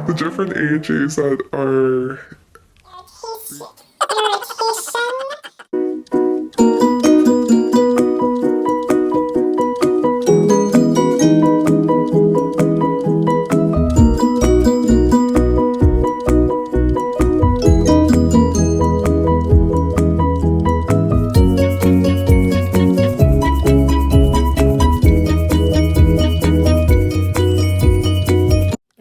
the different AHAs that are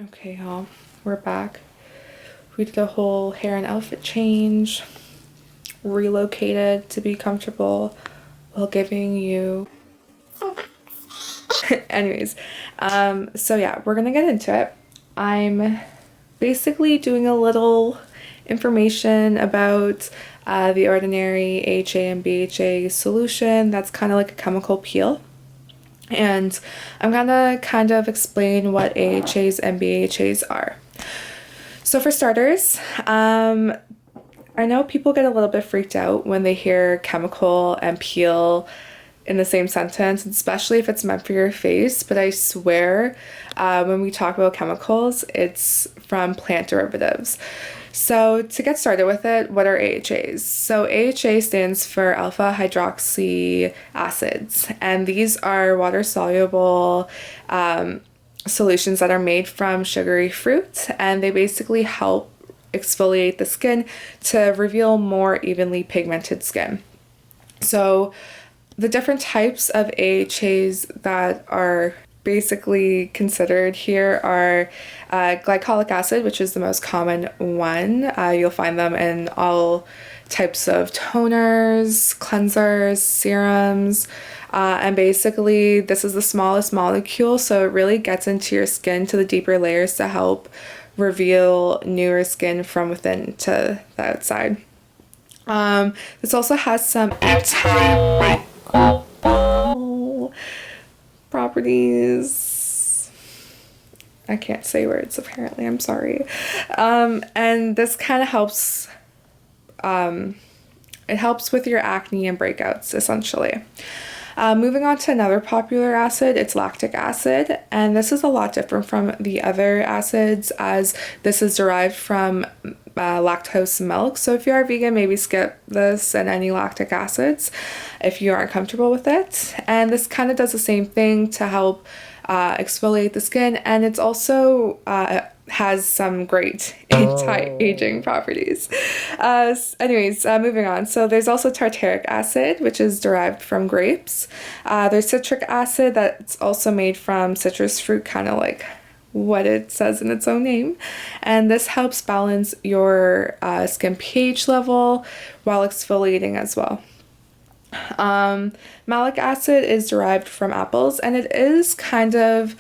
Okay, y'all, we're back. We did a whole hair and outfit change, relocated to be comfortable while giving you anyways. So yeah, we're gonna get into it. I'm basically doing a little information about the ordinary AHA and BHA solution. That's kind of like a chemical peel. And I'm gonna kind of explain what AHAs and BHAs are. So for starters, I know people get a little bit freaked out when they hear chemical and peel in the same sentence, especially if it's meant for your face, but I swear when we talk about chemicals, it's from plant derivatives. So to get started with it, what are AHAs? So AHA stands for alpha hydroxy acids, and these are water soluble solutions that are made from sugary fruit, and they basically help exfoliate the skin to reveal more evenly pigmented skin. So the different types of AHAs that are basically considered here are glycolic acid, which is the most common one. You'll find them in all types of toners, cleansers, serums, and basically this is the smallest molecule, so it really gets into your skin to the deeper layers to help reveal newer skin from within to the outside. This also has some properties. I can't say words apparently, I'm sorry. And this kind of helps, it helps with your acne and breakouts essentially. Moving on to another popular acid, it's lactic acid, and this is a lot different from the other acids as this is derived from lactose milk. So if you are vegan, maybe skip this and any lactic acids if you aren't comfortable with it. And this kind of does the same thing to help exfoliate the skin, and it's also has some great anti-aging properties. Moving on. So there's also tartaric acid, which is derived from grapes. There's citric acid that's also made from citrus fruit, kind of like what it says in its own name. And this helps balance your skin pH level while exfoliating as well. Malic acid is derived from apples, and it is kind of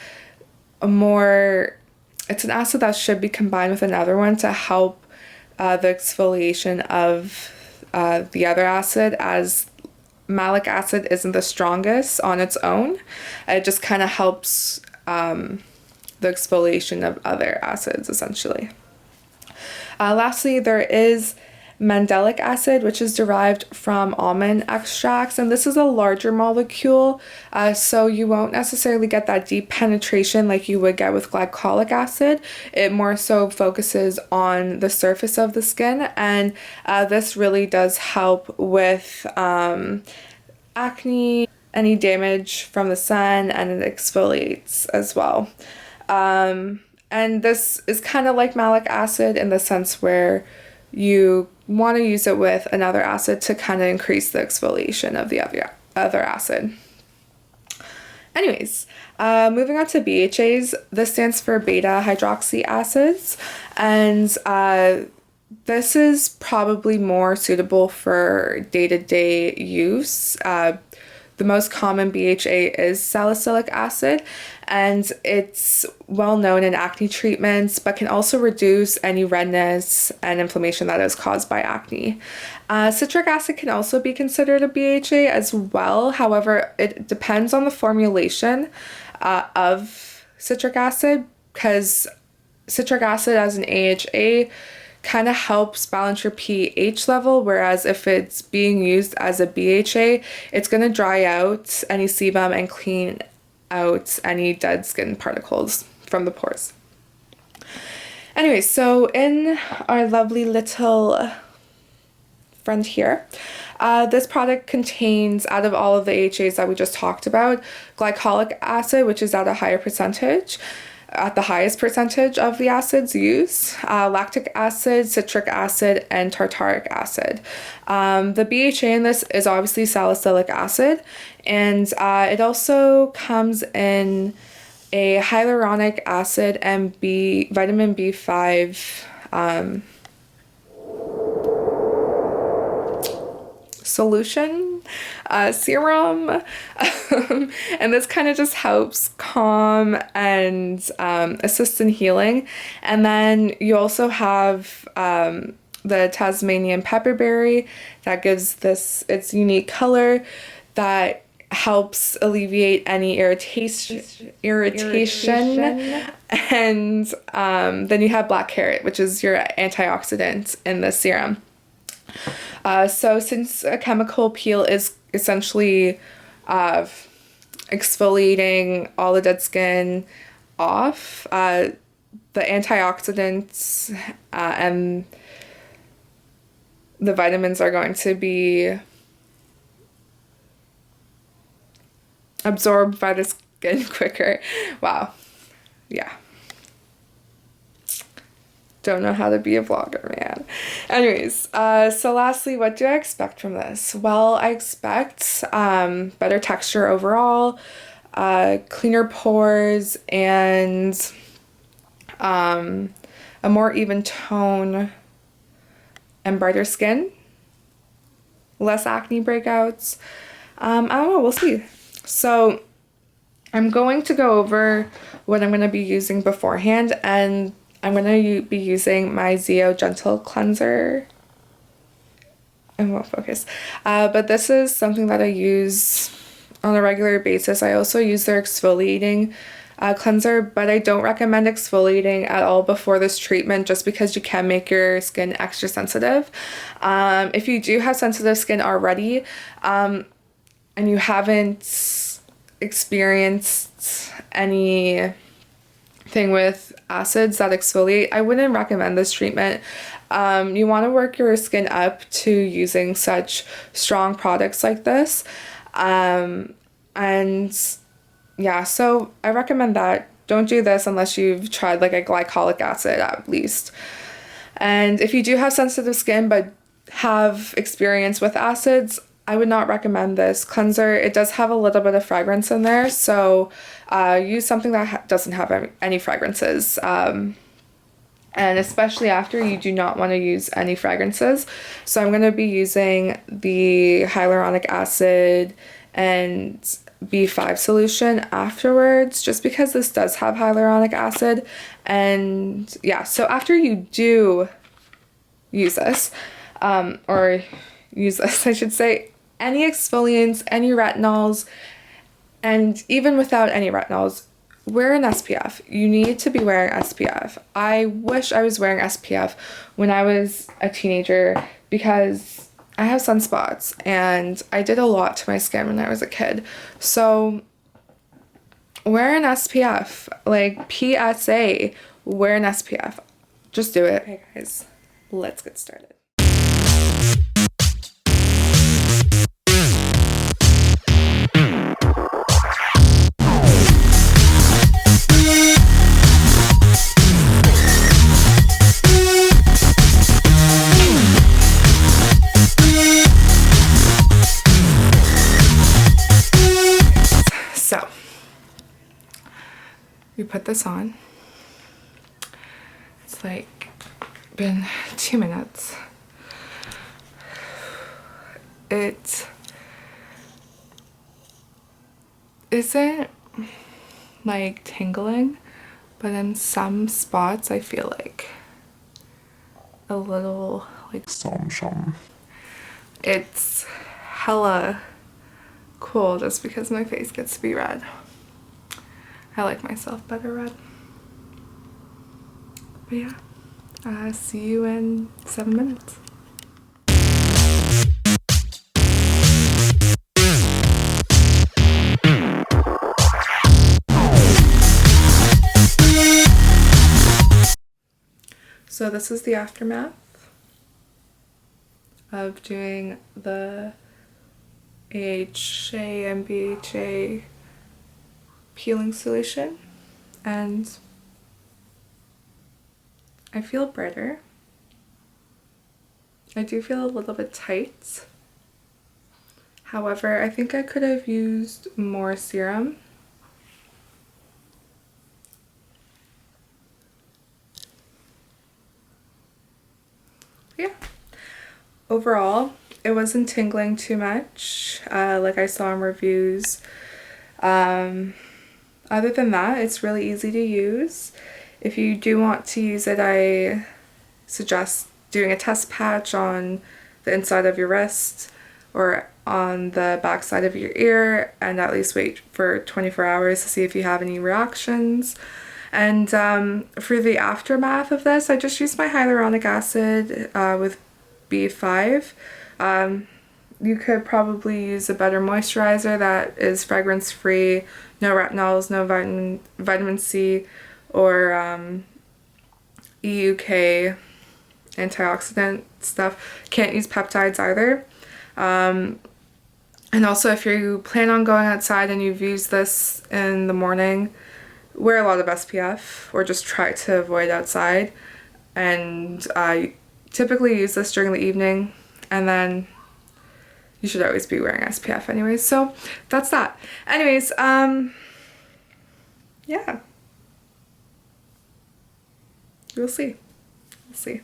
it's an acid that should be combined with another one to help the exfoliation of the other acid, as malic acid isn't the strongest on its own. It just kind of helps the exfoliation of other acids essentially. Lastly, there is mandelic acid, which is derived from almond extracts, and this is a larger molecule, so you won't necessarily get that deep penetration like you would get with glycolic acid. It more so focuses on the surface of the skin, and this really does help with acne, any damage from the sun, and it exfoliates as well. And this is kind of like malic acid in the sense where you want to use it with another acid to kind of increase the exfoliation of the other acid. Anyways, moving on to BHAs, this stands for beta hydroxy acids, and this is probably more suitable for day-to-day use. The most common BHA is salicylic acid, and it's well known in acne treatments, but can also reduce any redness and inflammation that is caused by acne. Citric acid can also be considered a BHA as well. However, it depends on the formulation of citric acid, because citric acid as an AHA kind of helps balance your pH level, whereas if it's being used as a BHA, it's going to dry out any sebum and clean out any dead skin particles from the pores. Anyway, so in our lovely little friend here, this product contains, out of all of the AHAs that we just talked about, glycolic acid, which is at a higher percentage, at the highest percentage of the acids used, lactic acid, citric acid, and tartaric acid. The BHA in this is obviously salicylic acid, and it also comes in a hyaluronic acid and vitamin B5 solution serum. And this kind of just helps calm and assist in healing. And then you also have the Tasmanian pepperberry that gives this its unique color that helps alleviate any irritation. And then you have black carrot, which is your antioxidant in the serum. So since a chemical peel is essentially exfoliating all the dead skin off, the antioxidants and the vitamins are going to be absorbed by the skin quicker. Wow. Yeah. Don't know how to be a vlogger, man. Anyways, so lastly, what do I expect from this? Well, I expect better texture overall, cleaner pores, and a more even tone and brighter skin, less acne breakouts. I don't know, we'll see. So I'm going to go over what I'm going to be using beforehand, and I'm going to be using my Zeo Gentle Cleanser. I won't focus. But this is something that I use on a regular basis. I also use their exfoliating cleanser, but I don't recommend exfoliating at all before this treatment just because you can make your skin extra sensitive. If you do have sensitive skin already and you haven't experienced anything with acids that exfoliate, I wouldn't recommend this treatment. You want to work your skin up to using such strong products like this. And yeah, so I recommend that. Don't do this unless you've tried like a glycolic acid at least. And if you do have sensitive skin but have experience with acids, I would not recommend this cleanser. It does have a little bit of fragrance in there, so use something that doesn't have any fragrances. And especially after, you do not want to use any fragrances. So I'm going to be using the hyaluronic acid and B5 solution afterwards, just because this does have hyaluronic acid. And yeah, so after you do use this, or use this, I should say, any exfoliants, any retinols, and even without any retinols, wear an SPF. You need to be wearing SPF. I wish I was wearing SPF when I was a teenager because I have sunspots and I did a lot to my skin when I was a kid. So wear an SPF, like PSA, wear an SPF. Just do it. Okay guys, let's get started. So, you put this on. It's like been 2 minutes. It isn't like tingling, but in some spots I feel like a little like some. It's hella cool just because my face gets to be red. I like myself better red. But yeah, see you in 7 minutes. So this is the aftermath of doing the AHA and BHA peeling solution, and I feel brighter. I do feel a little bit tight. However, I think I could have used more serum. Yeah. Overall, it wasn't tingling too much, like I saw in reviews. Other than that, it's really easy to use. If you do want to use it, I suggest doing a test patch on the inside of your wrist or on the back side of your ear, and at least wait for 24 hours to see if you have any reactions. And for the aftermath of this, I just used my hyaluronic acid with B5. You could probably use a better moisturizer that is fragrance free, no retinols, no vitamin C, or EUK antioxidant stuff. Can't use peptides either. And also, if you plan on going outside and you've used this in the morning, wear a lot of SPF or just try to avoid outside. And typically use this during the evening, and then you should always be wearing SPF anyways. So that's that. Anyways, yeah. We'll see. We'll see.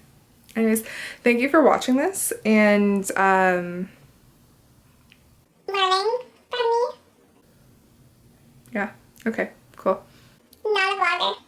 Anyways, thank you for watching this, and learning from me. yeah. Okay, cool. Not a vlogger.